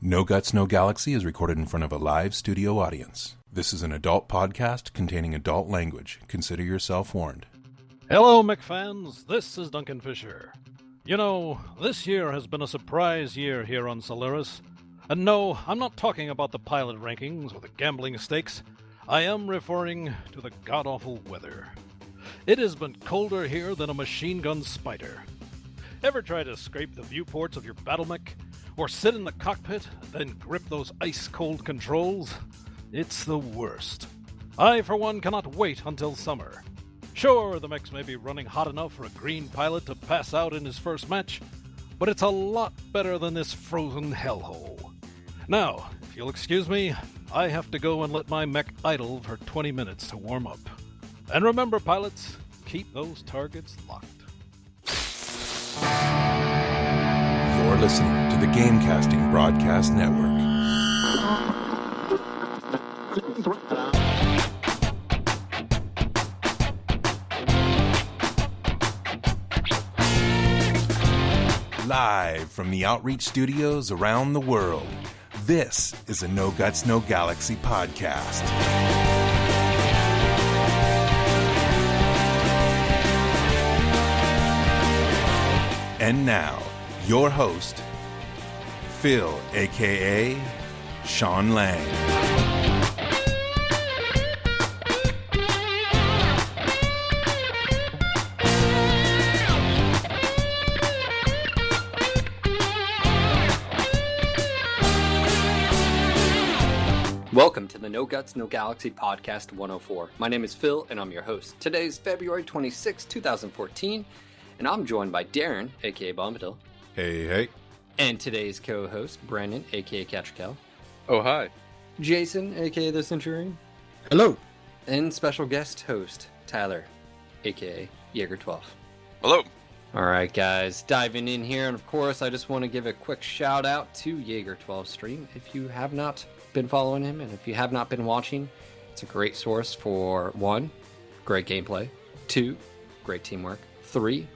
No Guts, No Galaxy is recorded in front of a live studio audience. This is an adult podcast containing adult language. Consider yourself warned. Hello, McFans. This is Duncan Fisher. You know, this year has been a surprise year here on Solaris. And no, I'm not talking about the pilot rankings or the gambling stakes. I am referring to the god-awful weather. It has been colder here than a machine gun spider. Ever try to scrape the viewports of your battle mech? Or sit in the cockpit and then grip those ice-cold controls? It's the worst. I, for one, cannot wait until summer. Sure, the mechs may be running hot enough for a green pilot to pass out in his first match, but it's a lot better than this frozen hellhole. Now, if you'll excuse me, I have to go and let my mech idle for 20 minutes to warm up. And remember, pilots, keep those targets locked. You're listening to the Gamecasting Broadcast Network. Live from the Outreach Studios around the world, this is a No Guts, No Galaxy podcast. And now, your host, Phil, a.k.a. Sean Lang. Welcome to the No Guts, No Galaxy Podcast 104. My name is Phil, and I'm your host. Today is February 26, 2014, and I'm joined by Darren, a.k.a. Bombadil. Hey. And today's co-host, Brandon, a.k.a. Catrical. Oh, hi. Jason, a.k.a. The Centurion. Hello. And special guest host, Tyler, a.k.a. Jaeger12. Hello. Alright guys, diving in here, and of course I just want to give a quick shout out to Jaeger12 stream. If you have not been following him, and if you have not been watching, it's a great source for 1, great gameplay, 2, great teamwork, 3,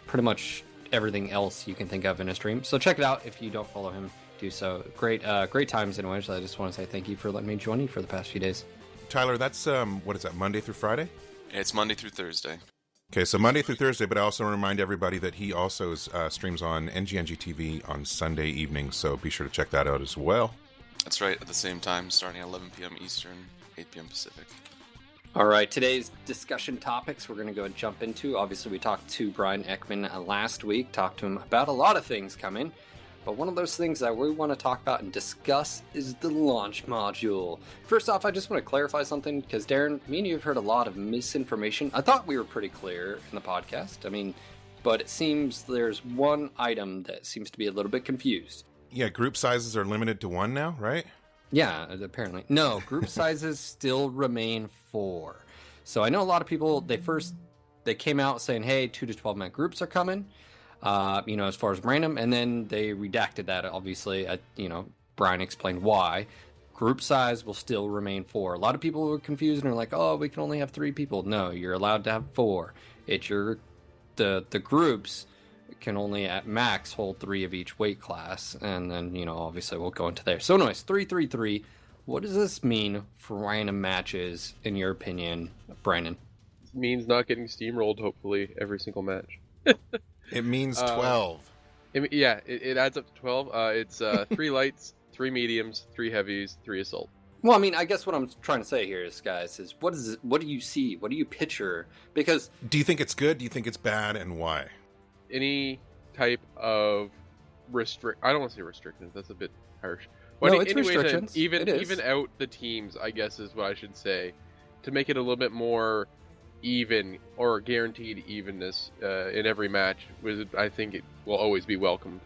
pretty much everything else you can think of in a stream. So check it out. If you don't follow him, do so. Great times anyways. I just want to say thank you for letting me join you for the past few days. Tyler, that's, what is that, Monday through Friday? It's Monday through Thursday. Okay, so Monday through Thursday, but I also remind everybody that he also streams on NGNG TV on Sunday evenings, so be sure to check that out as well. That's right, at the same time, starting at 11 p.m. Eastern, 8 p.m. Pacific. All right, today's discussion topics we're going to go and jump into. Obviously, we talked to Brian Ekman last week, talked to him about a lot of things coming, but one of those things that we want to talk about and discuss is the launch module. First off, I just want to clarify something, because Darren, me and you have heard a lot of misinformation. I thought we were pretty clear in the podcast, but it seems there's one item that seems to be a little bit confused. Yeah, group sizes are limited to 1 now, right? Yeah, apparently. No, group sizes still remain 4. So I know a lot of people, they came out saying, hey, 2 to 12 man groups are coming, as far as random, and then they redacted that, obviously. Brian explained why. Group size will still remain 4. A lot of people were confused and are like, oh, we can only have 3 people. No, you're allowed to have 4. It's the groups can only at max hold 3 of each weight class, and then obviously we'll go into there. So anyways, 333, what does this mean for random matches in your opinion, Brandon? It means not getting steamrolled, hopefully, every single match. It means 12. It adds up to 12. It's 3 lights, 3 mediums, 3 heavies, 3 assault. Well, I guess what I'm trying to say here is, guys, is what do you see? What do you picture? Because Do you think it's good? Do you think it's bad? And why? Any type of I don't want to say restrictions, that's a bit harsh. But no, it's restrictions. Even out the teams, I guess is what I should say, to make it a little bit more even or guaranteed evenness in every match. I think it will always be welcomed.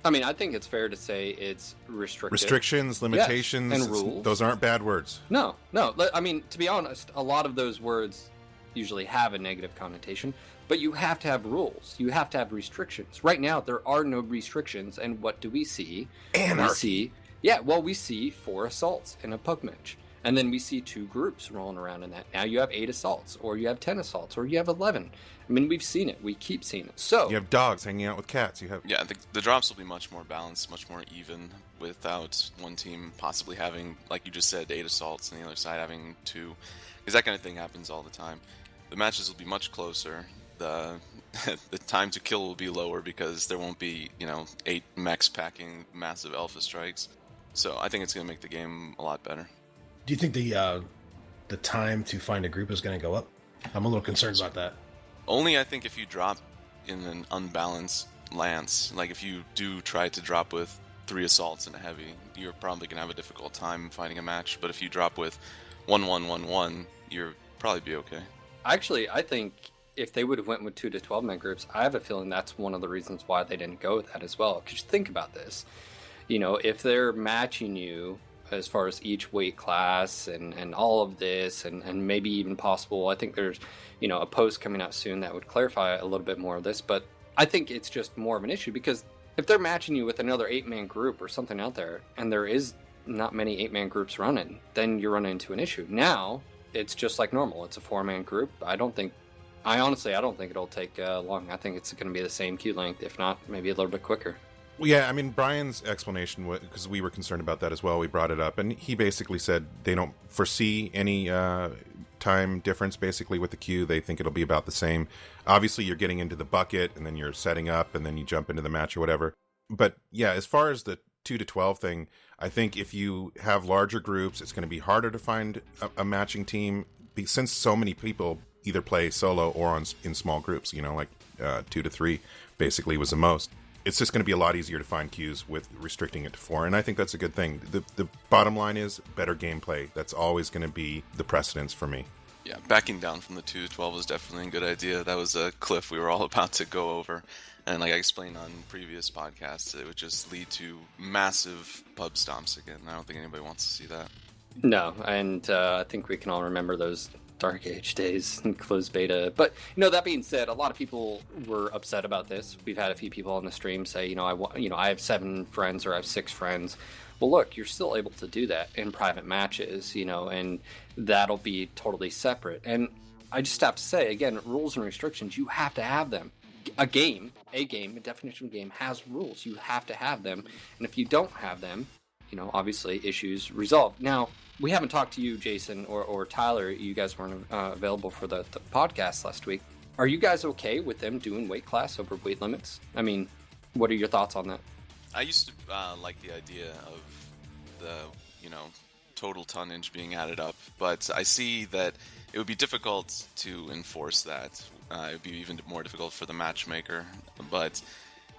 I think it's fair to say it's restricted. Restrictions, limitations, yes, and rules. Those aren't bad words. No. To be honest, a lot of those words usually have a negative connotation. But you have to have rules. You have to have restrictions. Right now, there are no restrictions, and what do we see? Anarchy. We see 4 assaults in a pug match. And then we see 2 groups rolling around in that. Now you have 8 assaults, or you have 10 assaults, or you have 11. I mean, we've seen it. We keep seeing it. So You have dogs hanging out with cats. You have Yeah, the drops will be much more balanced, much more even, without one team possibly having, like you just said, 8 assaults and the other side having 2. Because that kind of thing happens all the time. The matches will be much closer. The the time to kill will be lower because there won't be, 8 mechs packing massive alpha strikes. So I think it's going to make the game a lot better. Do you think the time to find a group is going to go up? I'm a little concerned about that. Only I think if you drop in an unbalanced lance, like if you do try to drop with 3 assaults and a heavy, you're probably going to have a difficult time finding a match. But if you drop with 1-1-1-1, you're probably be okay. actually, I think if they would have went with 2 to 12 man groups, I have a feeling that's one of the reasons why they didn't go with that as well. Because think about this, if they're matching you as far as each weight class and all of this and maybe even possible, I think there's a post coming out soon that would clarify a little bit more of this, but I think it's just more of an issue because if they're matching you with another 8-man group or something out there and there is not many 8-man groups running, then you're running into an issue. Now it's just like normal. It's a 4-man group. I don't think it'll take long. I think it's going to be the same queue length, if not maybe a little bit quicker. Well, yeah, I mean, Brian's explanation, because we were concerned about that as well, we brought it up, and he basically said they don't foresee any time difference, basically, with the queue. They think it'll be about the same. Obviously, you're getting into the bucket, and then you're setting up, and then you jump into the match or whatever. But, yeah, as far as the 2 to 12 thing, I think if you have larger groups, it's going to be harder to find a matching team, since so many people either play solo or in small groups, like 2 to 3, basically, was the most. It's just going to be a lot easier to find queues with restricting it to 4, and I think that's a good thing. The bottom line is better gameplay. That's always going to be the precedence for me. Yeah, backing down from the 2 to 12 was definitely a good idea. That was a cliff we were all about to go over. And like I explained on previous podcasts, it would just lead to massive pub stomps again. I don't think anybody wants to see that. No, and I think we can all remember those Dark Age days and closed beta. But that being said, a lot of people were upset about this. We've had a few people on the stream say, I have 7 friends or I have 6 friends. Well, look, you're still able to do that in private matches, and that'll be totally separate. And I just have to say, again, rules and restrictions, you have to have them. A definition of game has rules. You have to have them. And if you don't have them, obviously issues resolved. Now, we haven't talked to you, Jason, or Tyler. You guys weren't available for the podcast last week. Are you guys okay with them doing weight class over weight limits? I mean, what are your thoughts on that? I used to like the idea of the, total tonnage being added up, but I see that it would be difficult to enforce that. It would be even more difficult for the matchmaker, but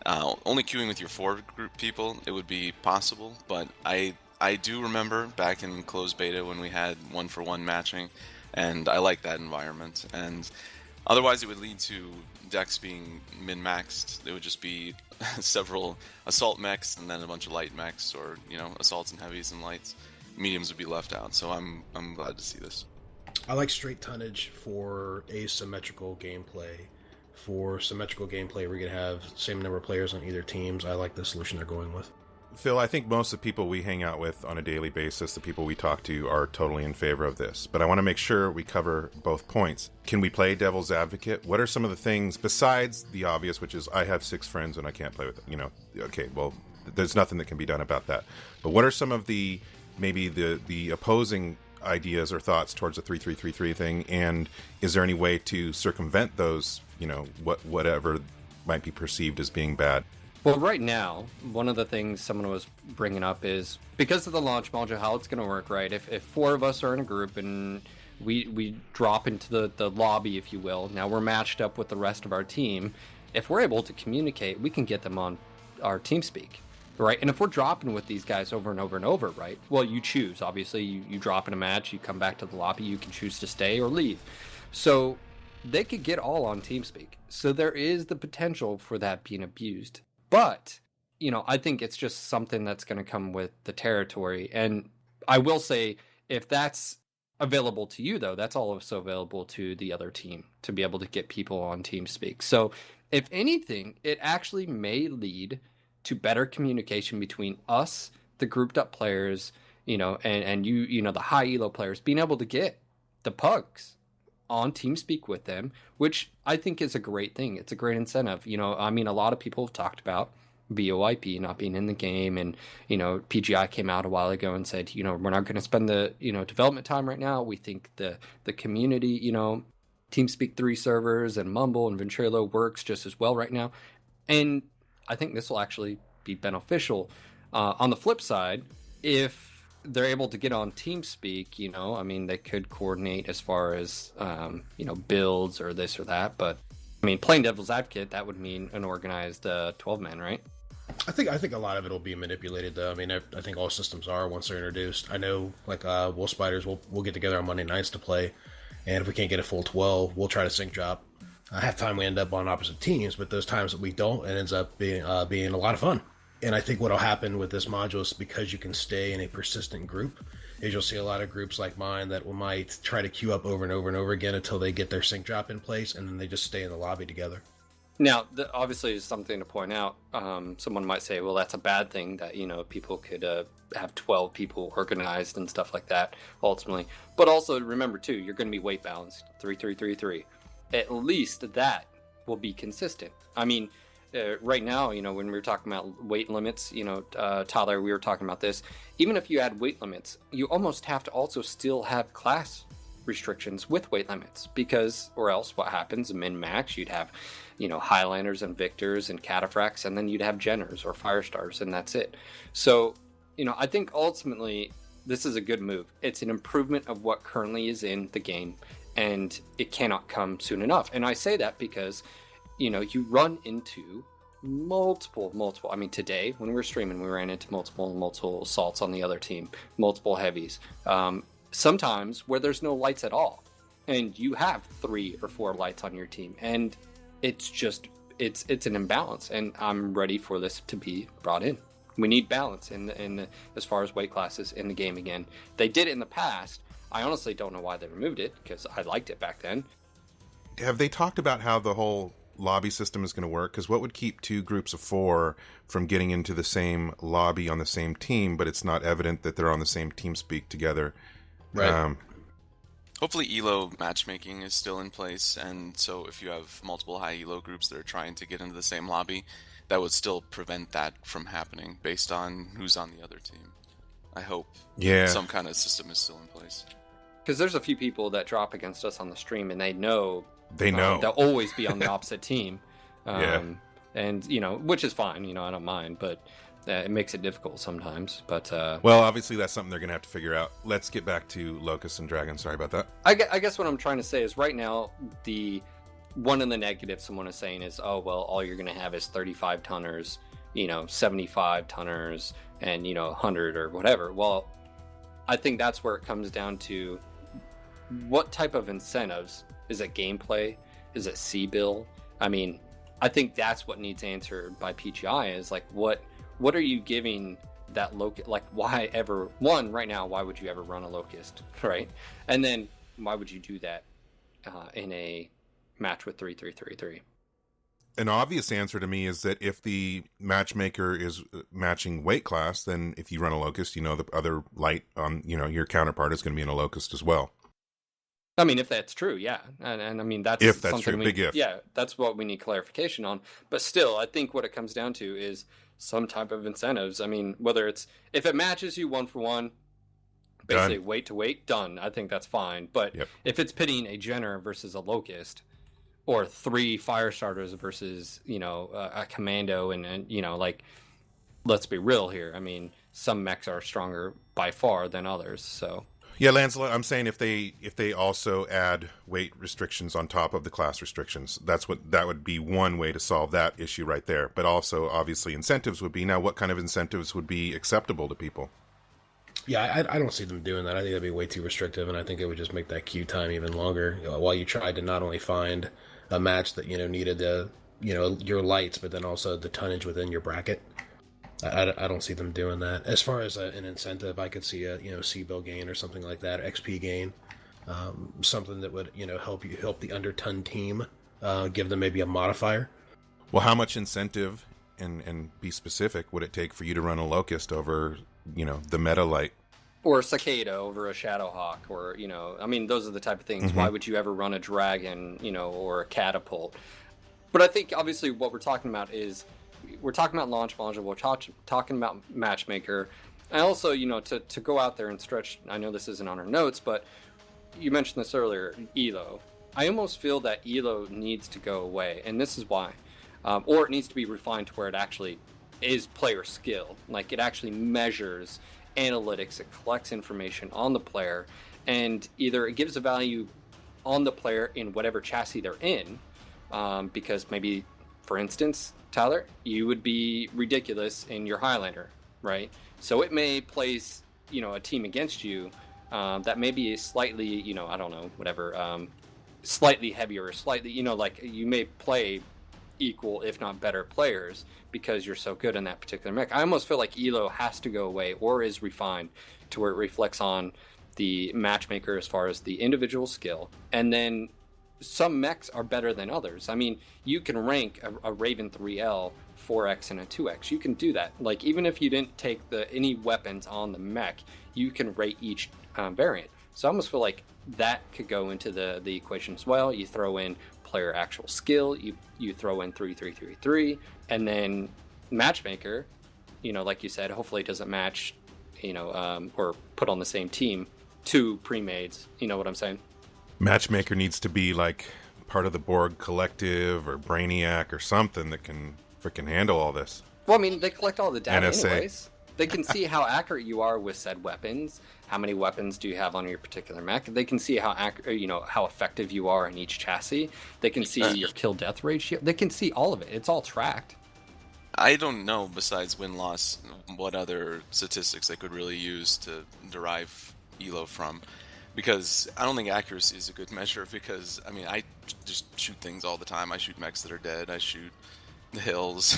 only queuing with your 4 group people, it would be possible, but I do remember back in closed beta when we had 1-for-1 matching, and I like that environment. And otherwise, it would lead to decks being min-maxed. It would just be several assault mechs and then a bunch of light mechs, or assaults and heavies and lights. Mediums would be left out. So I'm glad to see this. I like straight tonnage for asymmetrical gameplay. For symmetrical gameplay, we're going to have the same number of players on either teams. I like the solution they're going with. Phil, I think most of the people we hang out with on a daily basis, the people we talk to, are totally in favor of this. But I want to make sure we cover both points. Can we play devil's advocate? What are some of the things, besides the obvious, which is I have 6 friends and I can't play with them? Okay, well, there's nothing that can be done about that. But what are some of the, maybe the opposing ideas or thoughts towards the 3-3-3-3 thing? And is there any way to circumvent those, whatever might be perceived as being bad? Well, right now, one of the things someone was bringing up is because of the launch module, how it's going to work, right? If 4 of us are in a group and we drop into the lobby, if you will, now we're matched up with the rest of our team. If we're able to communicate, we can get them on our TeamSpeak, right? And if we're dropping with these guys over and over and over, right? Well, you choose. Obviously, you drop in a match, you come back to the lobby, you can choose to stay or leave. So they could get all on TeamSpeak. So there is the potential for that being abused. But, I think it's just something that's going to come with the territory. And I will say, if that's available to you, though, that's also available to the other team to be able to get people on TeamSpeak. So, if anything, it actually may lead to better communication between us, the grouped up players, and the high elo players being able to get the pugs on TeamSpeak with them, which I think is a great thing. It's a great incentive. A lot of people have talked about VoIP not being in the game, and PGI came out a while ago and said, we're not going to spend the development time right now. We think the community, TeamSpeak 3 servers and Mumble and Ventrilo works just as well right now, and I think this will actually be beneficial. On the flip side, if they're able to get on TeamSpeak, they could coordinate as far as, builds or this or that. But, playing devil's advocate, that would mean an organized 12-man, right? I think a lot of it will be manipulated, though. I think all systems are once they're introduced. I know, Wolf Spiders, we'll get together on Monday nights to play, and if we can't get a full 12, we'll try to sync drop. Half time we end up on opposite teams, but those times that we don't, it ends up being a lot of fun. And I think what will happen with this module is because you can stay in a persistent group, is you'll see a lot of groups like mine that might try to queue up over and over and over again until they get their sync drop in place, and then they just stay in the lobby together. Now, obviously, is something to point out. Someone might say, well, that's a bad thing that, people could have 12 people organized and stuff like that, ultimately. But also, remember, too, you're going to be weight balanced, 3-3-3-3. At least that will be consistent. Right now, when we were talking about weight limits, Tyler, we were talking about this. Even if you add weight limits, you almost have to also still have class restrictions with weight limits, because, or else what happens, min-max, you'd have, Highlanders and Victors and Cataphracts, and then you'd have Jenners or Firestars, and that's it. So, I think ultimately this is a good move. It's an improvement of what currently is in the game, and it cannot come soon enough. And I say that because you run into multiple. Today when we were streaming, we ran into multiple assaults on the other team, multiple heavies. Sometimes where there's no lights at all, and you have 3 or 4 lights on your team, and it's just it's an imbalance. And I'm ready for this to be brought in. We need balance in as far as weight classes in the game again. They did it in the past. I honestly don't know why they removed it, because I liked it back then. Have they talked about how the whole lobby system is going to work? Because what would keep 2 groups of 4 from getting into the same lobby on the same team, but it's not evident that they're on the same TeamSpeak together? Right. Hopefully elo matchmaking is still in place, and so if you have multiple high elo groups that are trying to get into the same lobby, that would still prevent that from happening based on who's on the other team. I hope some kind of system is still in place. Because there's a few people that drop against us on the stream, and they know they'll always be on the opposite team. And which is fine, I don't mind, but it makes it difficult sometimes. But well, obviously that's something they're gonna have to figure out. Let's get back to Locust and Dragon. Sorry about that. I guess what I'm trying to say is, right now, the one in the negative someone is saying is, oh well, all you're gonna have is 35 tonners, 75 tonners, and 100 or whatever. Well, I think that's where it comes down to what type of incentives. Is it gameplay? Is it C-bill? I think that's what needs answered by PGI, is what are you giving that locust? Why ever, right now, why would you ever run a locust, right? And then why would you do that in a match with 3-3-3-3? An obvious answer to me is that if the matchmaker is matching weight class, then if you run a locust, the other light on, your counterpart is going to be in a locust as well. If that's true, yeah. And that's if that's something true, big if. Yeah, that's what we need clarification on. But still, I think what it comes down to is some type of incentives. Whether it's, if it matches you 1-for-1, basically weight to weight, done. I think that's fine. But if it's pitting a Jenner versus a Locust, or 3 fire starters versus, a commando, and let's be real here. Some mechs are stronger by far than others, so... Yeah, Lancelot, I'm saying if they also add weight restrictions on top of the class restrictions, that would be one way to solve that issue right there. But also, obviously, incentives would be. Now, what kind of incentives would be acceptable to people? Yeah, I don't see them doing that. I think that'd be way too restrictive, and I think it would just make that queue time even longer. While you tried to not only find a match that needed your lights, but then also the tonnage within your bracket. I don't see them doing that. As far as an incentive, I could see a C-bill gain or something like that, XP gain, something that would help the under-ton team, give them maybe a modifier. Well, how much incentive, and be specific, would it take for you to run a Locust over the meta light? Or a cicada over a shadowhawk, or I mean, those are the type of things. Why would you ever run a dragon, or a catapult? But I think obviously what we're talking about is we're talking about launch module, we're talking about matchmaker, and also to go out there and stretch. I know this isn't on our notes, but you mentioned this earlier, Elo. I almost feel that Elo needs to go away, and this is why, or it needs to be refined to where it actually is player skill, like it actually measures analytics, it collects information on the player, and either it gives a value on the player in whatever chassis they're in, because maybe, for instance, Tyler, you would be ridiculous in your Highlander, right? So it may place, a team against you that may be slightly, I don't know, whatever, slightly heavier, slightly, like you may play equal, if not better players because you're so good in that particular mech. I almost feel like Elo has to go away or is refined to where it reflects on the matchmaker as far as the individual skill. And then some mechs are better than others. I mean, you can rank a Raven 3L 4X and a 2X. You can do that. Like, even if you didn't take any weapons on the mech, you can rate each variant. So I almost feel like that could go into the equation as well. You throw in player actual skill, you throw in 3-3-3-3, and then matchmaker, like you said, hopefully it doesn't match, or put on the same team two pre-mades. You know what I'm saying? Matchmaker needs to be like part of the Borg Collective or Brainiac or something that can freaking handle all this. Well, I mean, they collect all the data NSA. anyways. They can see how accurate you are with said weapons. How many weapons do you have on your particular mech? They can see how how effective you are in each chassis. They can see your kill death ratio. They can see all of it. It's all tracked. I don't know, besides win-loss, what other statistics they could really use to derive Elo from. Because I don't think accuracy is a good measure, because, I mean, I just shoot things all the time. I shoot mechs that are dead. I shoot the hills.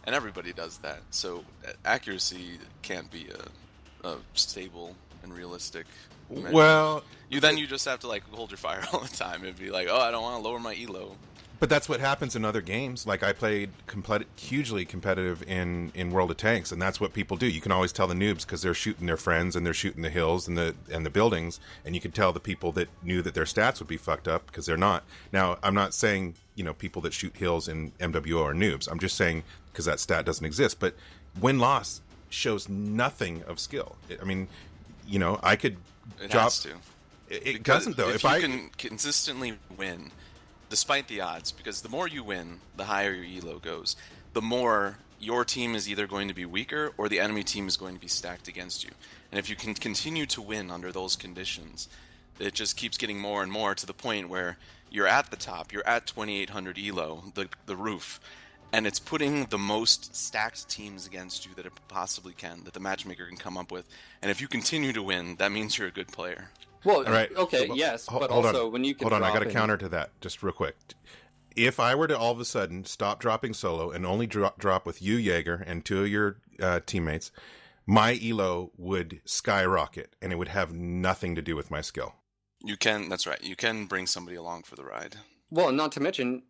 And everybody does that. So accuracy can't be a stable and realistic measure. Well, you just have to, like, hold your fire all the time and be like, oh, I don't want to lower my Elo. but that's what happens in other games. Like, I played hugely competitive in World of Tanks, and that's what people do. You can always tell the noobs because they're shooting their friends and they're shooting the hills and the buildings, and you can tell the people that knew that their stats would be fucked up because they're not. Now, I'm not saying people that shoot hills in MWO are noobs. I'm just saying because that stat doesn't exist. But win-loss shows nothing of skill. I mean, I could It drop. has to. It doesn't, though. If you can consistently win, despite the odds, because the more you win, the higher your Elo goes. The more your team is either going to be weaker or the enemy team is going to be stacked against you. And if you can continue to win under those conditions, it just keeps getting more and more to the point where you're at the top, you're at 2800 Elo, the roof, and it's putting the most stacked teams against you that it possibly can, that the matchmaker can come up with. And if you continue to win, that means you're a good player. Well, All right. okay, So, yes, but hold also on. when you can hold on, I drop got to in- counter to that just real quick. If I were to all of a sudden stop dropping solo and only drop with you, Jaeger, and two of your teammates, my Elo would skyrocket, and it would have nothing to do with my skill. You can, that's right, you can bring somebody along for the ride. Well, not to mention,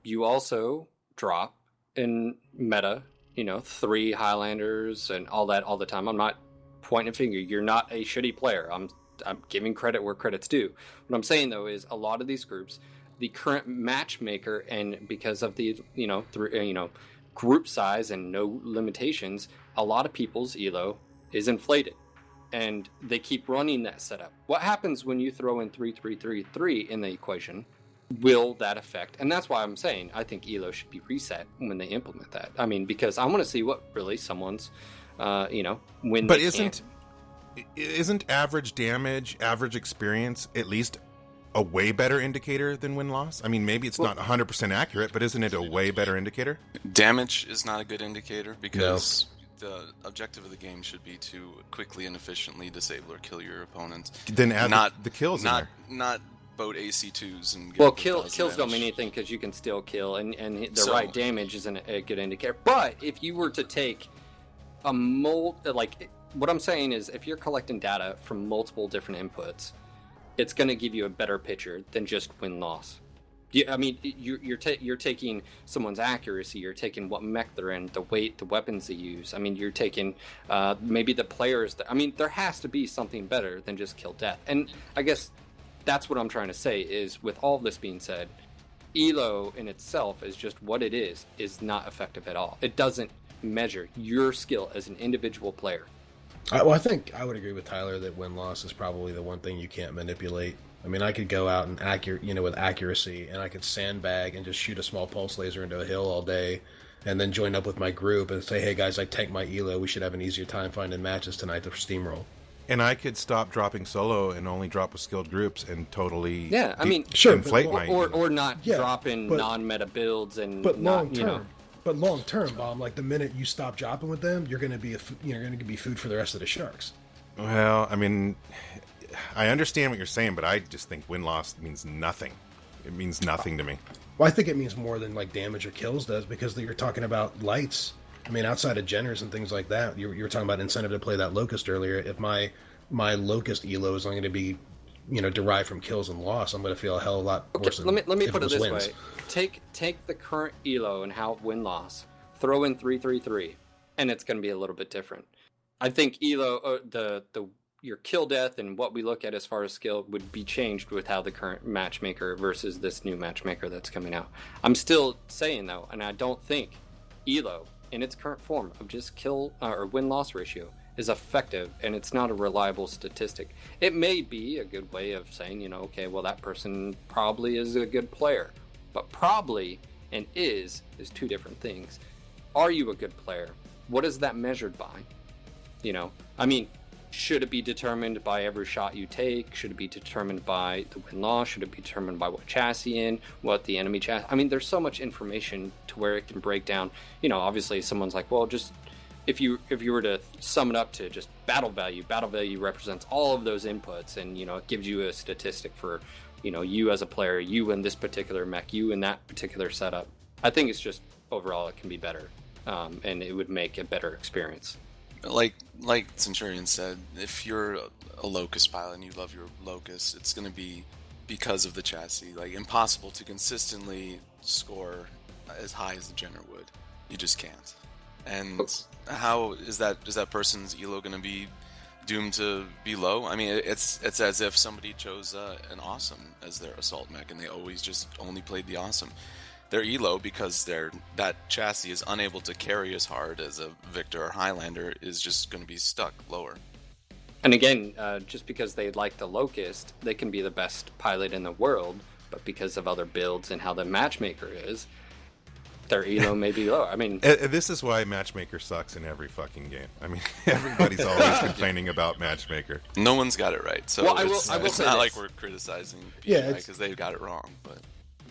you also drop in meta, 3 Highlanders and all that all the time. I'm not pointing a finger. You're not a shitty player. I'm giving credit where credit's due. What I'm saying, though, is a lot of these groups, the current matchmaker, and because of the, group size and no limitations, a lot of people's Elo is inflated. And they keep running that setup. What happens when you throw in 3-3-3-3 in the equation? Will that affect? And that's why I'm saying I think Elo should be reset when they implement that. I mean, because I want to see what really someone's, when. But isn't average damage, average experience at least a way better indicator than win-loss? I mean, maybe it's not 100% accurate, but isn't it a way better indicator? Damage is not a good indicator because the objective of the game should be to quickly and efficiently disable or kill your opponent. Then add not the kills in there. Not boat AC2s and Well, get 1,000 kills don't damage. mean anything because you can still kill, and the So- right damage isn't a good indicator. But if you were to take a what I'm saying is, if you're collecting data from multiple different inputs, it's going to give you a better picture than just win-loss. Yeah, I mean, you're taking someone's accuracy, you're taking what mech they're in, the weight, the weapons they use. I mean, you're taking maybe the players. I mean, there has to be something better than just kill death. And I guess that's what I'm trying to say is, with all this being said, Elo in itself is just what it is not effective at all. It doesn't measure your skill as an individual player. I think I would agree with Tyler that win-loss is probably the one thing you can't manipulate. I mean, I could go out and with accuracy, and I could sandbag and just shoot a small pulse laser into a hill all day, and then join up with my group and say, "Hey guys, I tanked my Elo. We should have an easier time finding matches tonight to steamroll." And I could stop dropping solo and only drop with skilled groups and totally inflate my or not dropping non-meta builds and but not, long term. But long term, Bob, like the minute you stop dropping with them, you're going to be food for the rest of the sharks. Well, I mean, I understand what you're saying, but I just think win-loss means nothing. It means nothing to me. Well, I think it means more than like damage or kills does, because you're talking about lights. I mean, outside of Jenners and things like that, you were talking about incentive to play that Locust earlier. If my Locust Elo is only going to be, derived from kills and loss, I'm going to feel a hell of a lot worse. Let me put it this wins. way: take the current Elo and how win-loss, throw in 3-3-3, and it's going to be a little bit different. I think Elo, your kill death and what we look at as far as skill would be changed with how the current matchmaker versus this new matchmaker that's coming out. I'm still saying though, and I don't think Elo in its current form of just kill or win-loss ratio is effective, and it's not a reliable statistic. It may be a good way of saying, okay, well, that person probably is a good player, but probably and is two different things. Are you a good player? What is that measured by? I mean, should it be determined by every shot you take? Should it be determined by the win-loss? Should it be determined by what chassis in, what the enemy chassis? I mean, there's so much information to where it can break down. Obviously someone's like, well, just if you were to sum it up to just battle value represents all of those inputs, and it gives you a statistic for you as a player, you in this particular mech, you in that particular setup. I think it's just overall it can be better, and it would make a better experience. Like Centurion said, if you're a Locust pilot and you love your Locust, it's going to be because of the chassis. Like, impossible to consistently score as high as the Jenner would. You just can't. And how is that person's Elo going to be doomed to be low? I mean, it's as if somebody chose an Awesome as their assault mech, and they always just only played the Awesome. Their Elo, because that chassis is unable to carry as hard as a Victor or Highlander, is just going to be stuck lower. And again, just because they like the Locust, they can be the best pilot in the world, but because of other builds and how the matchmaker is, their Elo may be lower. I mean, this is why Matchmaker sucks in every fucking game. I mean, everybody's always complaining about Matchmaker. No one's got it right, so well, it's not this. Like we're criticizing PGI because they got it wrong. But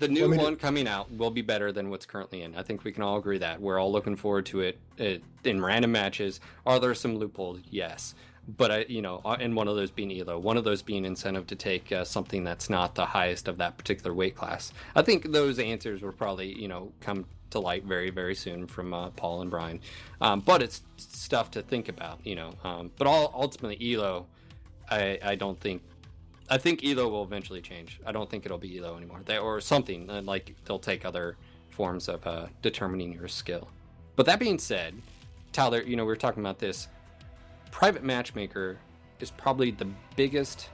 the new one coming out will be better than what's currently in. I think we can all agree that. We're all looking forward to it in random matches. Are there some loopholes? Yes. But, and one of those being Elo, one of those being incentive to take something that's not the highest of that particular weight class. I think those answers will probably, come to light very, very soon from Paul and Brian. But it's stuff to think about, But ultimately, Elo, I think Elo will eventually change. I don't think it'll be Elo anymore. Or something, like they'll take other forms of determining your skill. But that being said, Tyler, we were talking about this. Private Matchmaker is probably the biggest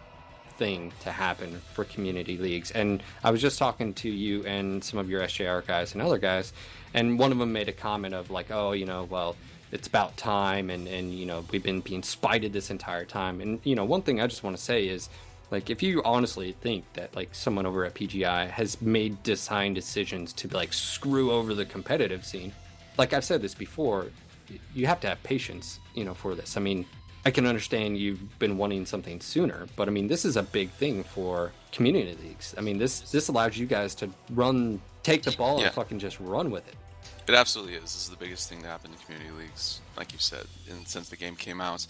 thing to happen for community leagues. And I was just talking to you and some of your SJR guys and other guys, and one of them made a comment of like, oh, well, it's about time, and we've been being spited this entire time. And, one thing I just want to say is, like, if you honestly think that, like, someone over at PGI has made design decisions to, like, screw over the competitive scene, like I've said this before, you have to have patience, for this. I mean, I can understand you've been wanting something sooner, but I mean, this is a big thing for community leagues. I mean, this allows you guys to take the ball and fucking just run with it. It absolutely is. This is the biggest thing to happen in community leagues, like you said, since the game came out.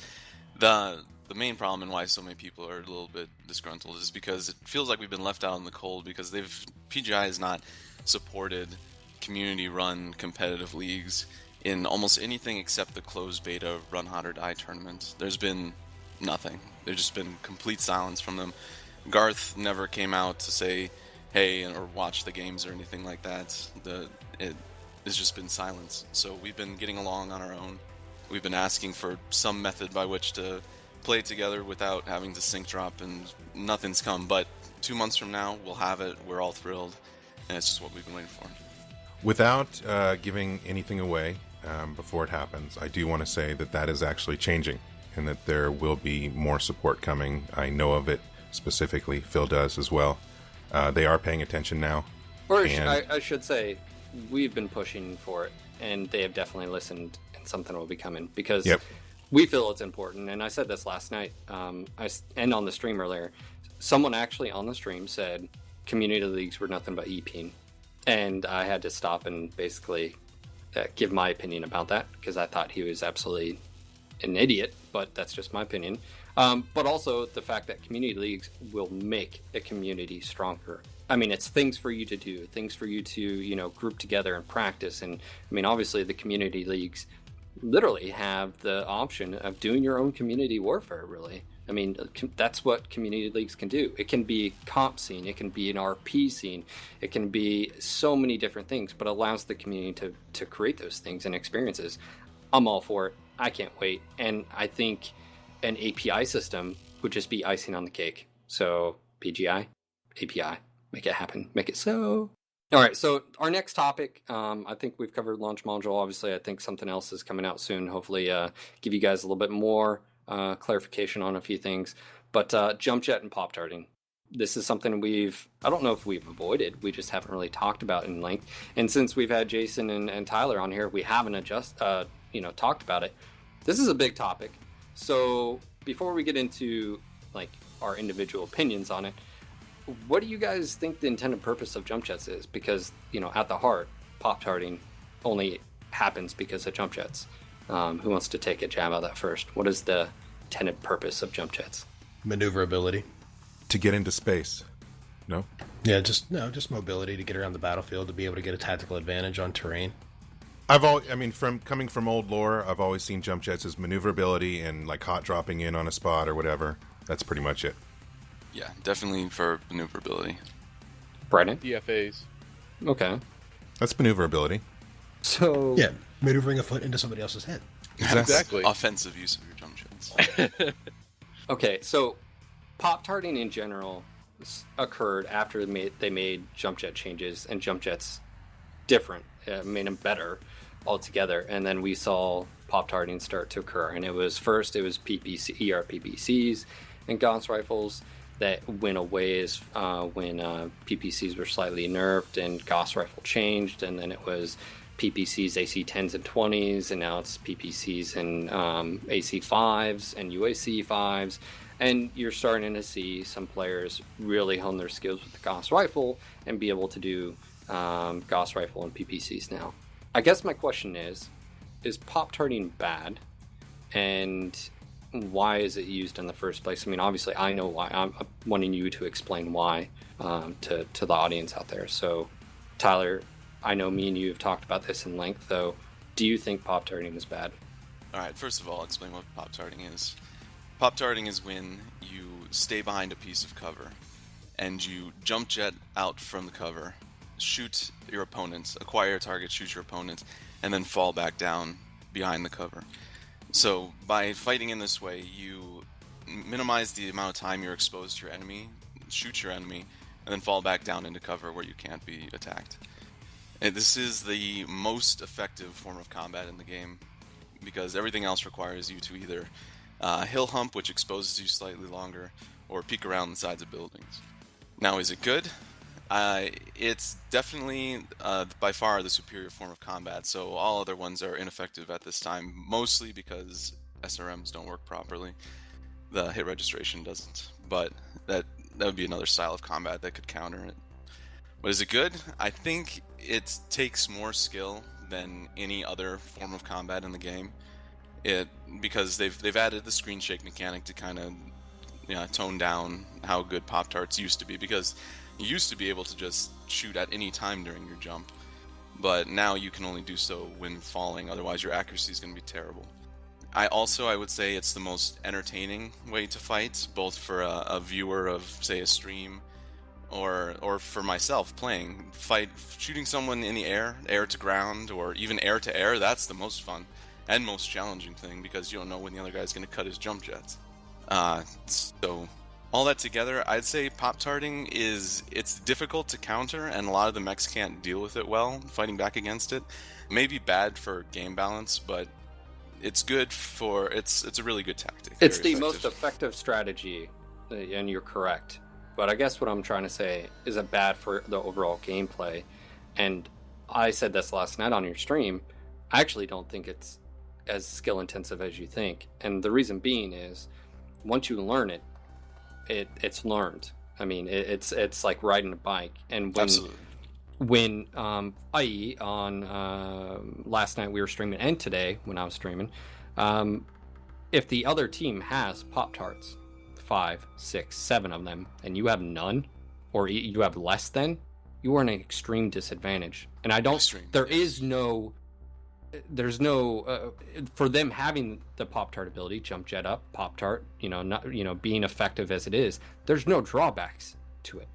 The main problem and why so many people are a little bit disgruntled is because it feels like we've been left out in the cold, because PGI has not supported community-run competitive leagues in almost anything except the closed beta Run Hot or Die tournament. There's been nothing. There's just been complete silence from them. Garth never came out to say, hey or watch the games or anything like that. It has just been silence. So we've been getting along on our own. We've been asking for some method by which to play together without having to sync drop, and nothing's come. But 2 months from now, we'll have it. We're all thrilled, and it's just what we've been waiting for. Without giving anything away before it happens, I do want to say that is actually changing, and that there will be more support coming. I know of it specifically. Phil does as well. They are paying attention now. Or and... I should say, we've been pushing for it, and they have definitely listened, and something will be coming, because we feel it's important. And I said this last night, and on the stream earlier. Someone actually on the stream said community leagues were nothing but EPing. And I had to stop and basically give my opinion about that, because I thought he was absolutely an idiot, but that's just my opinion. But also the fact that community leagues will make a community stronger. I mean, it's things for you to do, things for you to, group together and practice. And I mean, obviously the community leagues literally have the option of doing your own community warfare, really. I mean, that's what community leagues can do. It can be comp scene, it can be an RP scene, it can be so many different things, but allows the community to create those things and experiences. I'm all for it. I can't wait. And I think an API system would just be icing on the cake. So PGI, API, make it happen, make it so. All right, so our next topic, I think we've covered launch module. Obviously, I think something else is coming out soon. Hopefully give you guys a little bit more clarification on a few things. But jump jet and pop tarting. This is something I don't know if we've avoided, we just haven't really talked about in length. And since we've had Jason and Tyler on here, we haven't talked about it. This is a big topic. So before we get into like our individual opinions on it, what do you guys think the intended purpose of jump jets is? Because, at the heart, pop tarting only happens because of jump jets. Who wants to take a jab at that first? What is the intended purpose of jump jets? Maneuverability. To get into space. No? Yeah, just mobility to get around the battlefield, to be able to get a tactical advantage on terrain. Coming from old lore, I've always seen jump jets as maneuverability and like hot dropping in on a spot or whatever. That's pretty much it. Yeah, definitely for maneuverability. Brandon? DFAs. Okay. That's maneuverability. So... Yeah, maneuvering a foot into somebody else's head. Exactly. Offensive use of your jump jets. Okay, so pop tarting in general occurred after they made jump jet changes, and jump jets different, made them better altogether. And then we saw pop tarting start to occur, and it was PPC, ERPPCs and Gauss rifles that went away as when PPCs were slightly nerfed and Gauss rifle changed, and then it was PPCs AC 10s and 20s, and now it's PPCs and AC 5s and UAC 5s. And you're starting to see some players really hone their skills with the Gauss rifle and be able to do Gauss rifle and PPCs now. I guess my question is pop tarting bad? And why is it used in the first place? I mean, obviously I know why. I'm wanting you to explain why to the audience out there. So Tyler, I know me and you have talked about this in length, though. Do you think pop tarting is bad? All right, first of all, I'll explain what pop tarting is. Pop tarting is when you stay behind a piece of cover and you jump jet out from the cover, shoot your opponent, acquire a target, shoot your opponent, and then fall back down behind the cover. So by fighting in this way, you minimize the amount of time you're exposed to your enemy, shoot your enemy, and then fall back down into cover where you can't be attacked. And this is the most effective form of combat in the game, because everything else requires you to either hill hump, which exposes you slightly longer, or peek around the sides of buildings. Now, is it good? It's definitely by far the superior form of combat, so all other ones are ineffective at this time, mostly because SRMs don't work properly. The hit registration doesn't, but that would be another style of combat that could counter it. But is it good? I think it takes more skill than any other form of combat in the game. Because they've added the screen shake mechanic to kind of tone down how good pop tarts used to be, because you used to be able to just shoot at any time during your jump, but now you can only do so when falling, otherwise your accuracy is going to be terrible. I would say it's the most entertaining way to fight, both for a viewer of, say, a stream or for myself playing, shooting someone in the air to ground, or even air to air, that's the most fun and most challenging thing, because you don't know when the other guy's going to cut his jump jets. So all that together, I'd say Pop-Tarting it's difficult to counter, and a lot of the mechs can't deal with it well, fighting back against it. It may be bad for game balance, but it's good for it's a really good tactic. It's the most effective strategy, and you're correct. But I guess what I'm trying to say is it bad for the overall gameplay? And I said this last night on your stream. I actually don't think it's as skill intensive as you think, and the reason being is once you learn it, it's learned. I mean, it's like riding a bike. And when i.e. on last night we were streaming, and today when I was streaming, if the other team has Pop-Tarts, 5, 6, 7 of them, and you have none, or you have less than, you are in an extreme disadvantage. And I don't. There's no for them having the Pop-Tart ability, jump jet up, Pop-Tart, being effective as it is. There's no drawbacks to it,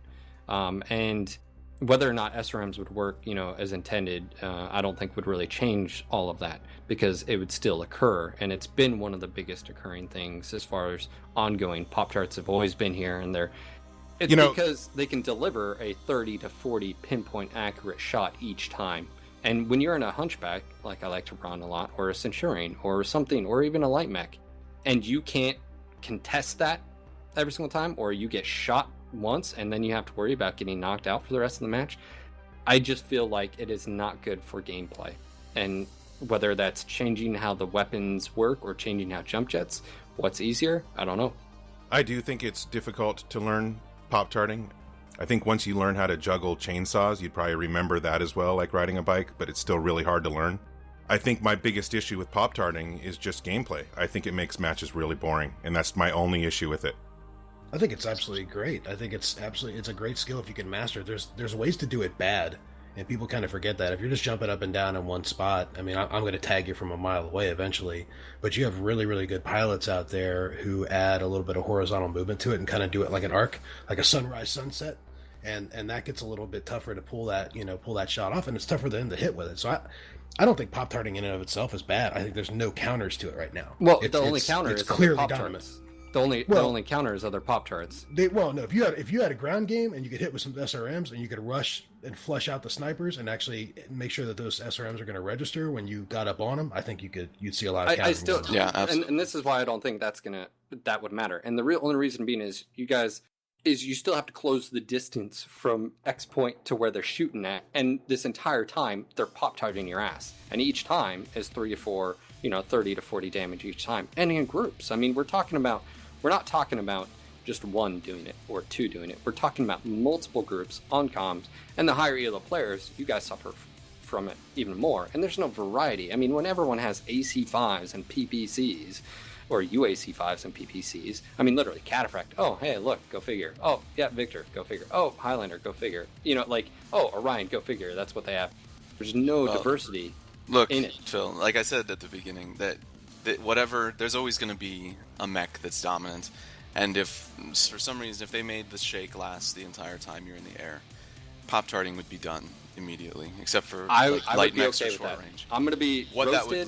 and whether or not SRMs would work, as intended, I don't think would really change all of that, because it would still occur, and it's been one of the biggest occurring things as far as ongoing. Pop-Tarts have always been here, and because they can deliver a 30 to 40 pinpoint accurate shot each time. And when you're in a Hunchback, like I like to run a lot, or a Centurion, or something, or even a light mech, and you can't contest that every single time, or you get shot once and then you have to worry about getting knocked out for the rest of the match, I just feel like it is not good for gameplay. And whether that's changing how the weapons work or changing how jump jets, what's easier, I don't know. I do think it's difficult to learn Pop-Tarting. I think once you learn how to juggle chainsaws, you'd probably remember that as well, like riding a bike, but it's still really hard to learn. I think my biggest issue with Pop-Tarting is just gameplay. I think it makes matches really boring, and that's my only issue with it. I think it's absolutely great. I think it's a great skill if you can master it. There's ways to do it bad, and people kind of forget that. If you're just jumping up and down in one spot, I mean, I'm going to tag you from a mile away eventually, but you have really, really good pilots out there who add a little bit of horizontal movement to it and kind of do it like an arc, like a sunrise, sunset, and that gets a little bit tougher to pull that shot off, and it's tougher than to hit with it. So I don't think Pop-Tarting in and of itself is bad. I think there's no counters to it right now. Well, the only counter is clearly dominant. The only counter is other Pop-Tarts. No, if you had a ground game and you could hit with some SRMs and you could rush and flush out the snipers and actually make sure that those SRMs are going to register when you got up on them, I think you'd see a lot of counters. Absolutely. And this is why I don't think that would matter. And the only reason being is you still have to close the distance from X point to where they're shooting at, and this entire time they're Pop-Tarting your ass, and each time is 3 to 4, 30 to 40 damage each time, and in groups. I mean, we're not talking about just one doing it or two doing it. We're talking about multiple groups on comms, and the higher elo players, you guys suffer from it even more. And there's no variety. I mean, when everyone has AC5s and PPCs, or UAC5s and PPCs, I mean, literally, Cataphract, oh, hey, look, go figure. Oh, yeah, Victor, go figure. Oh, Highlander, go figure. Oh, Orion, go figure. That's what they have. There's no diversity in it. Phil, like I said at the beginning, that whatever, there's always going to be a mech that's dominant, and if for some reason if they made the shake last the entire time you're in the air, Pop-Tarting would be done immediately, except for light mechs or short range. I'm going to be what roasted.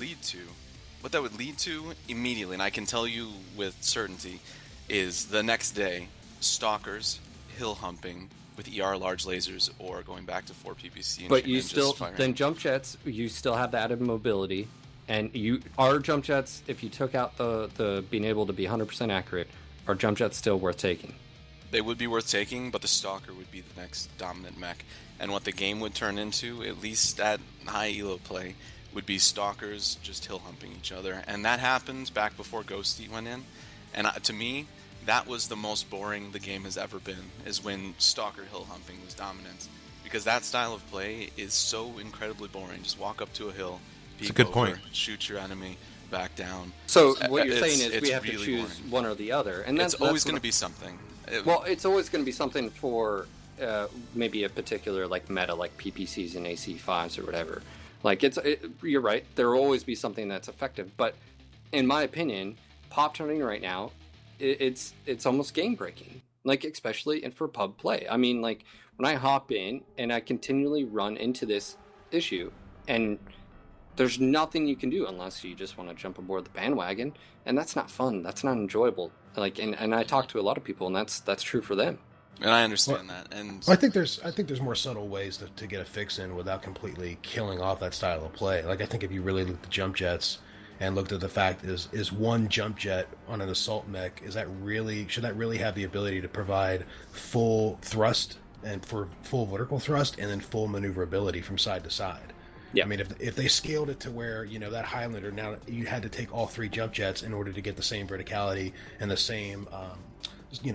That would lead to immediately, and I can tell you with certainty, is the next day stalkers hill humping with ER large lasers, or going back to 4 PPC. But you still then jump jets. You still have the added mobility. And our jump jets, if you took out the being able to be 100% accurate, are jump jets still worth taking? They would be worth taking, but the Stalker would be the next dominant mech. And what the game would turn into, at least at high elo play, would be Stalkers just hill humping each other. And that happened back before Ghosty went in. And to me, that was the most boring the game has ever been, is when Stalker hill humping was dominant. Because that style of play is so incredibly boring. Just walk up to a hill, it's a good point. Shoot your enemy, back down. So what you're saying is we have really to choose boring. One or the other, and that's always going to be something. It's always going to be something for maybe a particular meta, like PPCs and AC5s or whatever. You're right. There will always be something that's effective, but in my opinion, Pop-Tarting right now, it's almost game breaking. like especially and for pub play. I mean, like when I hop in and I continually run into this issue, and there's nothing you can do unless you just want to jump aboard the bandwagon, and that's not fun. That's not enjoyable. Like, and I talk to a lot of people, and that's true for them. And I understand that. And I think there's more subtle ways to get a fix in without completely killing off that style of play. Like I think if you really looked at jump jets and looked at the fact is one jump jet on an assault mech, should that really have the ability to provide full thrust and for full vertical thrust and then full maneuverability from side to side? Yeah. I mean, if they scaled it to where, that Highlander, now you had to take all 3 jump jets in order to get the same verticality and the same,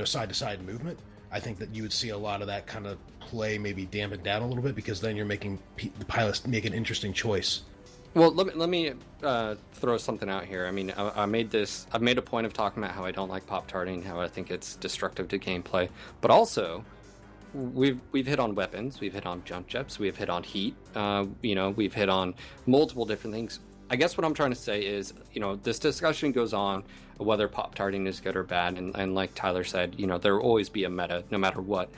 side to side movement, I think that you would see a lot of that kind of play maybe dampened down a little bit, because then you're making the pilots make an interesting choice. Well, let me throw something out here. I mean, I've made a point of talking about how I don't like pop-tarting, how I think it's destructive to gameplay, but also we've hit on weapons, we've hit on jump jets, we've hit on heat, we've hit on multiple different things. I guess what I'm trying to say is, this discussion goes on whether pop-tarting is good or bad, and like Tyler said, there will always be a meta no matter what.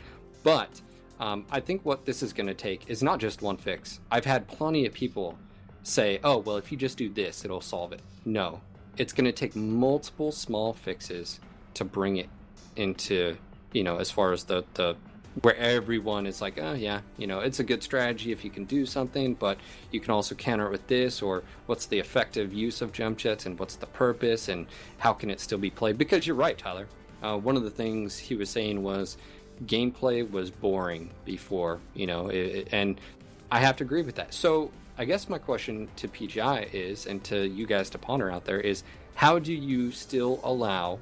But I think what this is going to take is not just one fix. I've had plenty of people say, oh, well, if you just do this, it'll solve it. No, it's going to take multiple small fixes to bring it into, as far as the where everyone is like, oh yeah, it's a good strategy if you can do something, but you can also counter it with this, or what's the effective use of jump jets, and what's the purpose, and how can it still be played? Because you're right, Tyler. One of the things he was saying was gameplay was boring before, and I have to agree with that. So I guess my question to PGI is, and to you guys to ponder out there, is how do you still allow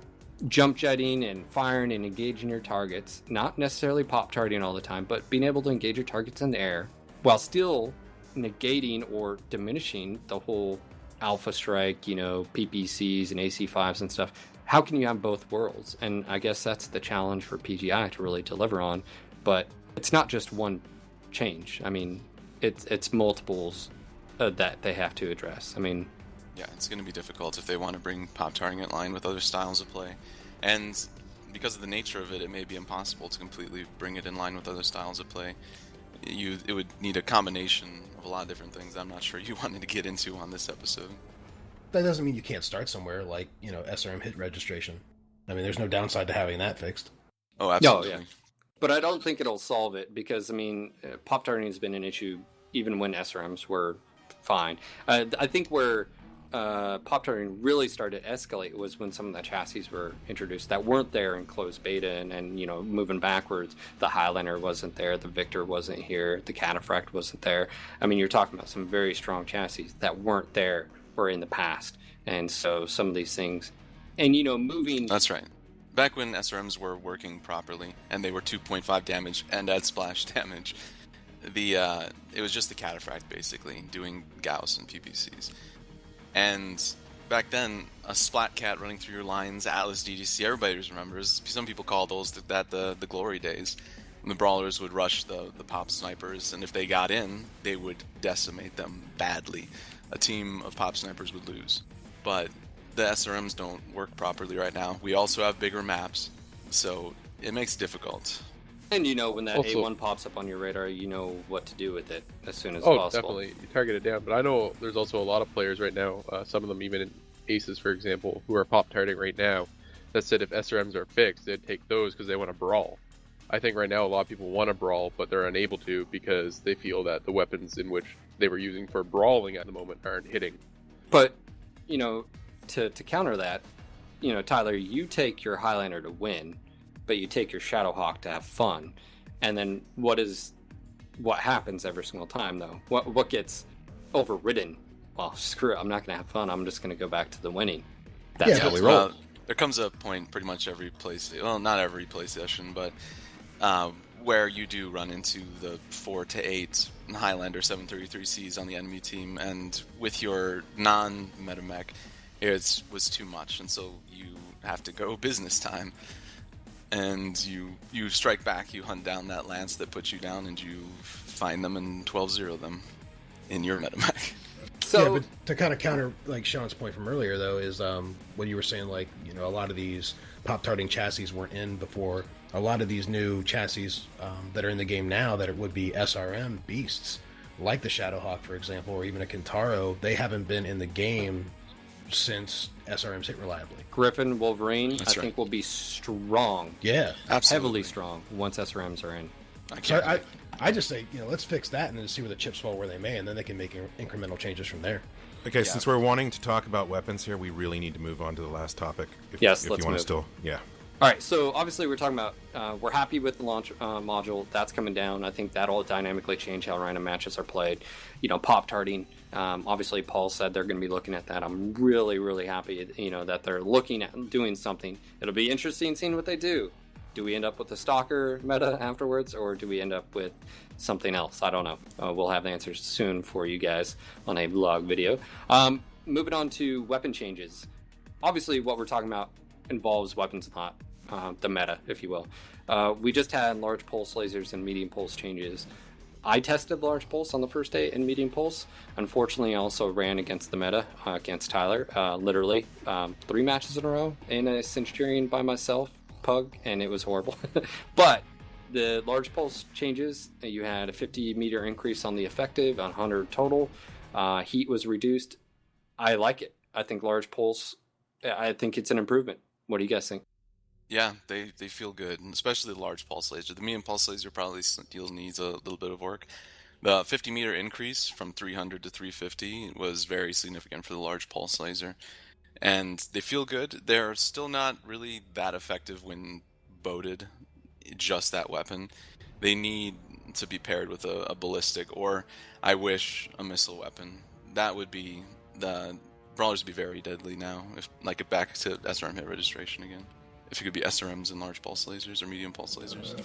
jump jetting and firing and engaging your targets, not necessarily pop-tarting all the time, but being able to engage your targets in the air while still negating or diminishing the whole alpha strike, PPCs and AC5s and stuff? How can you have both worlds? And I guess that's the challenge for PGI to really deliver on. But it's not just one change. I mean, it's multiples that they have to address. I mean, yeah, it's going to be difficult if they want to bring pop-tarting in line with other styles of play. And because of the nature of it, it may be impossible to completely bring it in line with other styles of play. It would need a combination of a lot of different things I'm not sure you wanted to get into on this episode. That doesn't mean you can't start somewhere, like, SRM hit registration. I mean, there's no downside to having that fixed. Oh, absolutely. No, yeah. But I don't think it'll solve it, because, I mean, pop-tarting has been an issue even when SRMs were fine. I think where pop-tarting really started to escalate was when some of the chassis were introduced that weren't there in closed beta, and moving backwards, the Highlander wasn't there, the Victor wasn't here, the Cataphract wasn't there. I mean, you're talking about some very strong chassis that weren't there or in the past, and so some of these things, and moving. That's right. Back when SRMs were working properly and they were 2.5 damage and at splash damage, it was just the Cataphract basically doing Gauss and PPCs. And back then, a Splat Cat running through your lines, Atlas DDC, everybody remembers. Some people call those the glory days. When the brawlers would rush the pop snipers, and if they got in, they would decimate them badly. A team of pop snipers would lose. But the SRMs don't work properly right now. We also have bigger maps, so it makes it difficult. And when that Also, A1 pops up on your radar, you know what to do with it as soon as oh, possible. definitely. You target it down. But I know there's also a lot of players right now, some of them even in Aces, for example, who are pop-tarting right now, that said if SRMs are fixed, they'd take those because they want to brawl. I think right now a lot of people want to brawl, but they're unable to because they feel that the weapons in which they were using for brawling at the moment aren't hitting. But, to counter that, Tyler, you take your Highlander to win, but you take your Shadowhawk to have fun. And then what happens every single time, though? What gets overridden? Well, screw it, I'm not going to have fun. I'm just going to go back to the winning. That's how we roll. There comes a point pretty much every play, well, not every play session, but where you do run into the 4 to 8 Highlander 733Cs on the enemy team, and with your non-meta mech, it was too much, and so you have to go business time. And you strike back, you hunt down that lance that puts you down, and you find them and 12-0 them in your meta mech. So, yeah, but to kind of counter like Sean's point from earlier, though, is when you were saying like a lot of these pop-tarting chassis weren't in before. A lot of these new chassis that are in the game now that it would be SRM beasts, like the Shadowhawk, for example, or even a Kintaro, they haven't been in the game since SRMs hit reliably. Griffin, Wolverine, That's I think will be strong. Yeah, Absolutely. Heavily strong once SRMs are in. so I just say let's fix that and then see where the chips fall where they may, and then they can make incremental changes from there. Okay, since we're wanting to talk about weapons here, we really need to move on to the last topic. Yes, if let's you want move. to still, yeah. All right, so obviously we're talking about we're happy with the launch module. That's coming down. I think that'll dynamically change how random matches are played. Pop tarting. Obviously, Paul said they're going to be looking at that. I'm really, really happy, that they're looking at doing something. It'll be interesting seeing what they do. Do we end up with the stalker meta afterwards, or do we end up with something else? I don't know. We'll have the answers soon for you guys on a vlog video. Moving on to weapon changes. Obviously, what we're talking about involves weapons, not the meta, if you will. We just had large pulse lasers and medium pulse changes. I tested large pulse on the first day and medium pulse. Unfortunately, I also ran against the meta, against Tyler, literally 3 matches in a row in a Centurion by myself, Pug, and it was horrible. But the large pulse changes, you had a 50 meter increase on the effective, on 100 total. Heat was reduced. I like it. I think large pulse, I think it's an improvement. What do you guys think? Yeah, they feel good, and especially the large pulse laser. The medium pulse laser probably needs a little bit of work. The 50 meter increase from 300 to 350 was very significant for the large pulse laser. And they feel good. They're still not really that effective when boated, just that weapon. They need to be paired with a ballistic, or I wish a missile weapon. That would be the brawlers would be very deadly now. If get back to SRM hit registration again. If it could be SRMs and large pulse lasers or medium pulse lasers.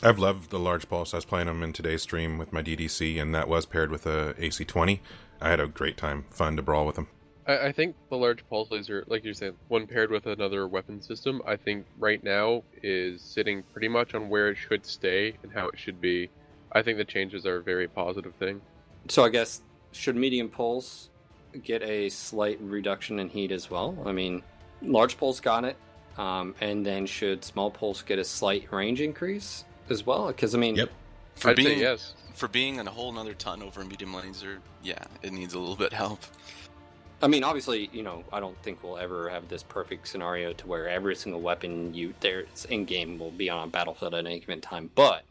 I've loved the large pulse. I was playing them in today's stream with my DDC, and that was paired with a AC-20. I had a great time. Fun to brawl with them. I think the large pulse laser, like you're saying, when paired with another weapon system, I think right now is sitting pretty much on where it should stay and how it should be. I think the changes are a very positive thing. So I guess, should medium pulse get a slight reduction in heat as well? I mean, large pulse got it. And then should small pulse get a slight range increase as well? Because, I mean... Yep. I'd say yes. For being a whole nother ton over a medium laser, yeah, it needs a little bit of help. I mean, obviously, I don't think we'll ever have this perfect scenario to where every single weapon there's in-game will be on a battlefield at any given time. But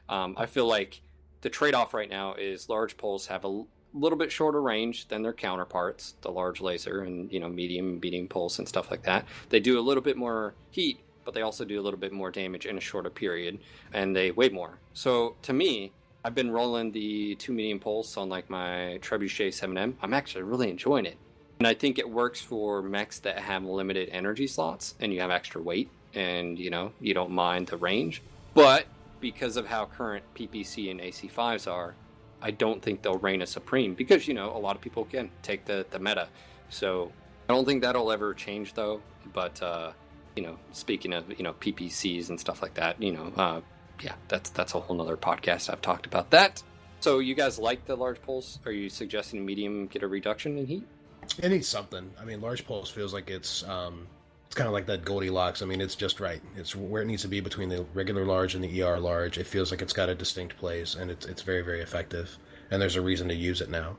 I feel like the trade-off right now is large pulse have a little bit shorter range than their counterparts, the large laser and medium pulse and stuff like that. They do a little bit more heat, but they also do a little bit more damage in a shorter period, and they weigh more. So to me, I've been rolling the 2 medium pulse on like my Trebuchet 7M. I'm actually really enjoying it, and I think it works for mechs that have limited energy slots and you have extra weight, and you don't mind the range. But because of how current PPC and AC5s are, I don't think they'll reign as supreme because, a lot of people can take the meta. So I don't think that'll ever change though. But, speaking of, PPCs and stuff like that, yeah, that's a whole nother podcast. I've talked about that. So you guys like the large pulse? Are you suggesting medium get a reduction in heat? It needs something. I mean, large pulse feels like it's kind of like that Goldilocks. I mean, it's just right. It's where it needs to be between the regular large and the ER large. It feels like it's got a distinct place, and it's very, very effective. And there's a reason to use it now.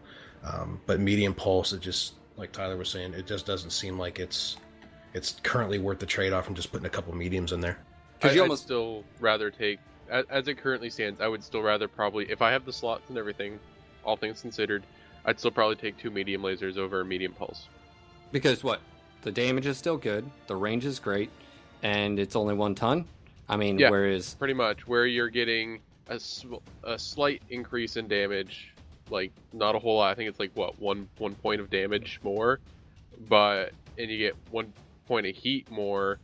But medium pulse, it just, like Tyler was saying, it just doesn't seem like it's currently worth the trade-off from just putting a couple mediums in there. I'd still rather take, as it currently stands, I would still rather probably, if I have the slots and everything, all things considered, I'd still probably take 2 medium lasers over a medium pulse. Because what? The damage is still good, the range is great, and it's only 1 ton? I mean, yeah, whereas... pretty much, where you're getting a slight increase in damage, like, not a whole lot, I think it's like, what, one point of damage more, and you get 1 point of heat more,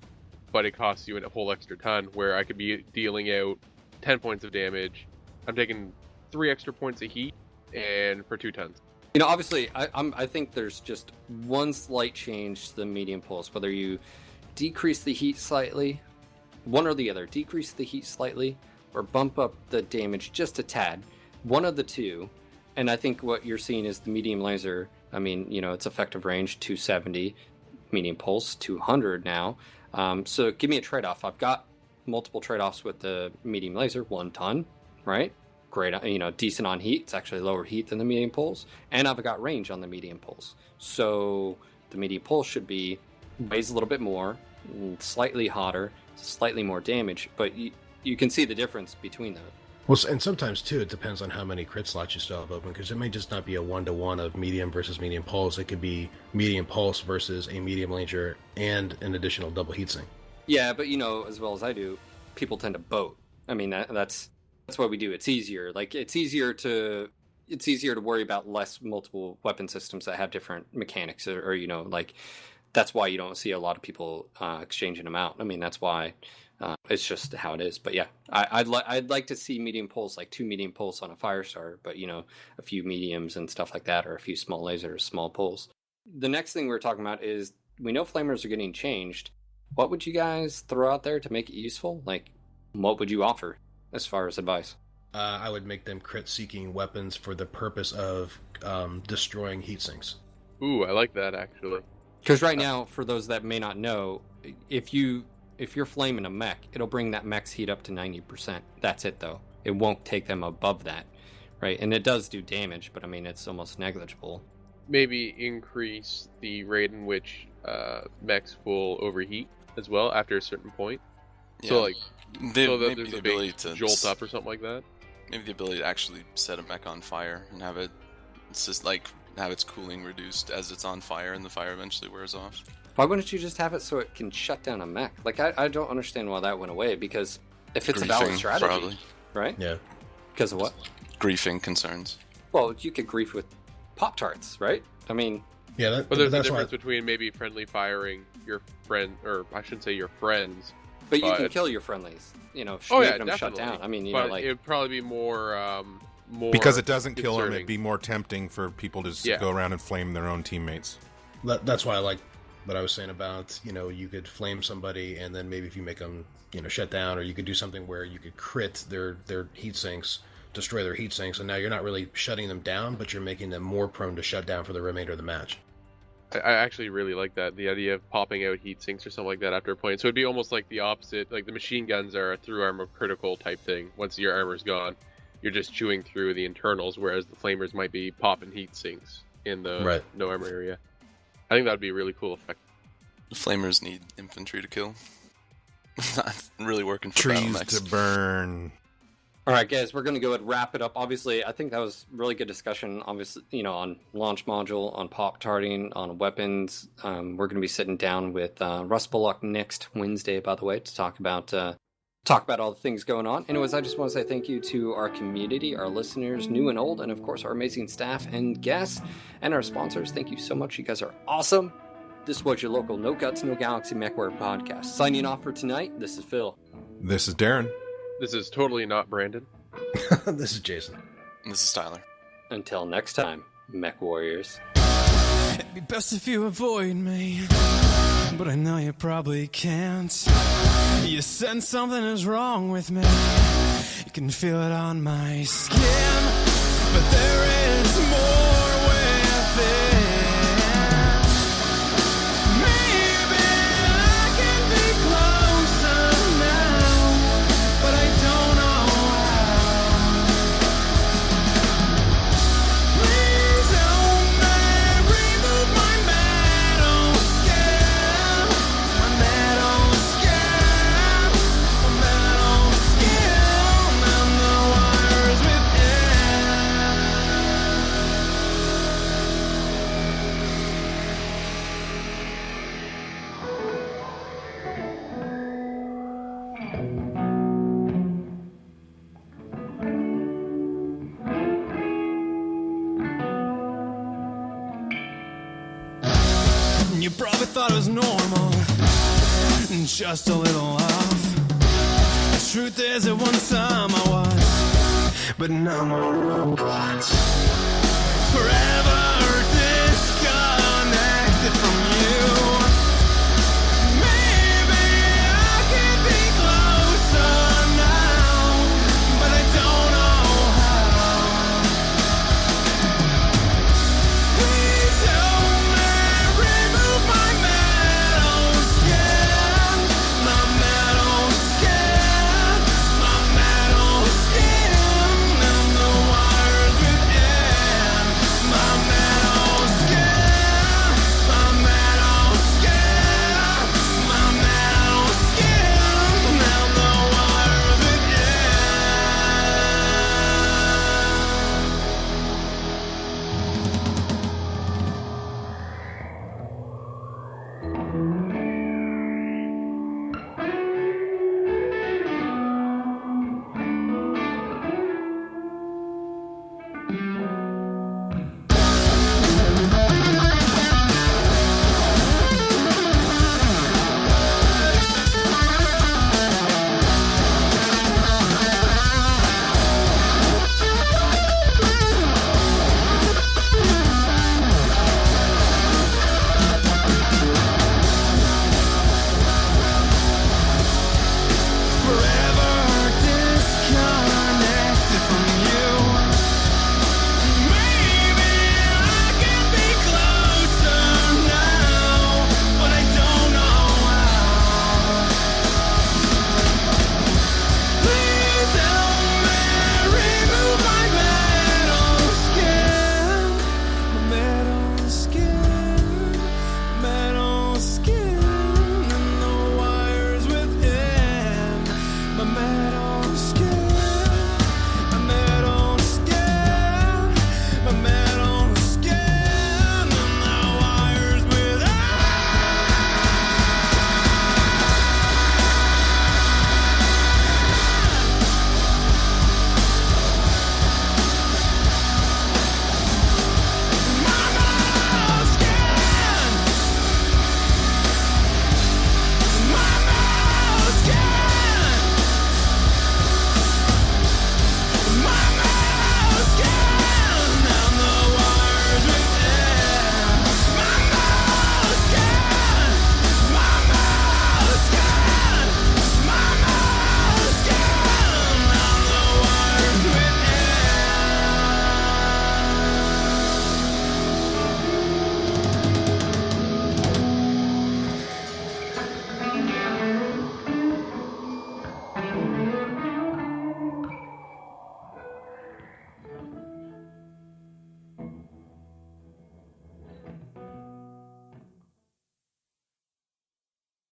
but it costs you a whole extra ton, where I could be dealing out 10 points of damage, I'm taking 3 extra points of heat, and for 2 tons. Obviously, I think there's just one slight change to the medium pulse. Whether you decrease the heat slightly, one or the other, decrease the heat slightly, or bump up the damage just a tad, one of the two, And I think what you're seeing is the medium laser. I mean, its effective range 270, medium pulse 200 now. So give me a trade-off. I've got multiple trade-offs with the medium laser. 1 ton, right? Great, decent on heat. It's actually lower heat than the medium pulse, and I've got range on the medium pulse. So the medium pulse should be weighs a little bit more, slightly hotter, slightly more damage, but you can see the difference between those. Well, and sometimes too, it depends on how many crit slots you still have open, because it may just not be a 1-to-1 of medium versus medium pulse. It could be medium pulse versus a medium laser and an additional double heatsink. Yeah, but as well as I do, people tend to boat. I mean, that's what we do. It's easier. Like it's easier to worry about less multiple weapon systems that have different mechanics, or like that's why you don't see a lot of people exchanging them out. I mean, that's why. It's just how it is. But yeah, I'd like to see medium pulse, like 2 medium pulse on a Firestar, but a few mediums and stuff like that, or a few small lasers, small pulse. The next thing we're talking about is we know flamers are getting changed. What would you guys throw out there to make it useful? Like, what would you offer as far as advice? I would make them crit-seeking weapons for the purpose of destroying heat sinks. Ooh, I like that actually. Because right now, for those that may not know, if you're flaming a mech, it'll bring that mech's heat up to 90%. That's it, though. It won't take them above that, right? And it does do damage, but I mean, it's almost negligible. Maybe increase the rate in which mechs will overheat as well after a certain point. Yeah. So like, so that there's the a ability big to jolt up or something like that. Maybe the ability to actually set a mech on fire and have it, it's just like have its cooling reduced as it's on fire, and the fire eventually wears off. Why wouldn't you just have it so it can shut down a mech? Like, I don't understand why that went away, because if it's a valid Griefing, strategy, probably. right? Yeah. Because of what? Griefing concerns. Well, you could grief with Pop-Tarts, right? I mean... Yeah, But there's a that's difference why. between maybe friendly firing your friend, or I shouldn't say your friends. But you can But- kill your friendlies. Oh make yeah, them definitely. shut down. I mean, but like... it'd probably be more Because it doesn't kill them, concerning. it'd be more tempting for people to just Yeah. go around and flame their own teammates. That's why I like what I was saying about, you could flame somebody, and then maybe if you make them, shut down, or you could do something where you could crit their heat sinks, destroy their heat sinks, and now you're not really shutting them down, but you're making them more prone to shut down for the remainder of the match. I actually really like that, the idea of popping out heat sinks or something like that after a point. So it'd be almost like the opposite, like the machine guns are a through armor critical type thing. Once your armor's gone, you're just chewing through the internals, whereas the flamers might be popping heat sinks in the no armor area. I think that'd be a really cool effect. Flamers need infantry to kill. Not really working for battle Trees mechs. to burn. All right, guys, we're going to go ahead and wrap it up. Obviously, I think that was really good discussion, obviously, on launch module, on pop-tarting, on weapons. We're going to be sitting down with Russ Bullock next Wednesday, by the way, to talk about all the things going on. Anyways, I just want to say thank you to our community, our listeners, new and old, and of course, our amazing staff and guests, and our sponsors. Thank you so much. You guys are awesome. This was your local No Guts, No Galaxy MechWarrior podcast. Signing off for tonight, this is Phil. This is Darren. This is totally not Brandon. This is Jason. And this is Tyler. Until next time, Mech Warriors. It'd be best if you avoid me, but I know you probably can't. You sense something is wrong with me. You can feel it on my skin, but there is more within. Maybe I can be closer now, but I don't know how. Please help me remove my metal skin, my metal skin, my metal skin, and the wires within. You probably thought it was normal, just a little off. The truth is, at one time I was, but now I'm a robot. Forever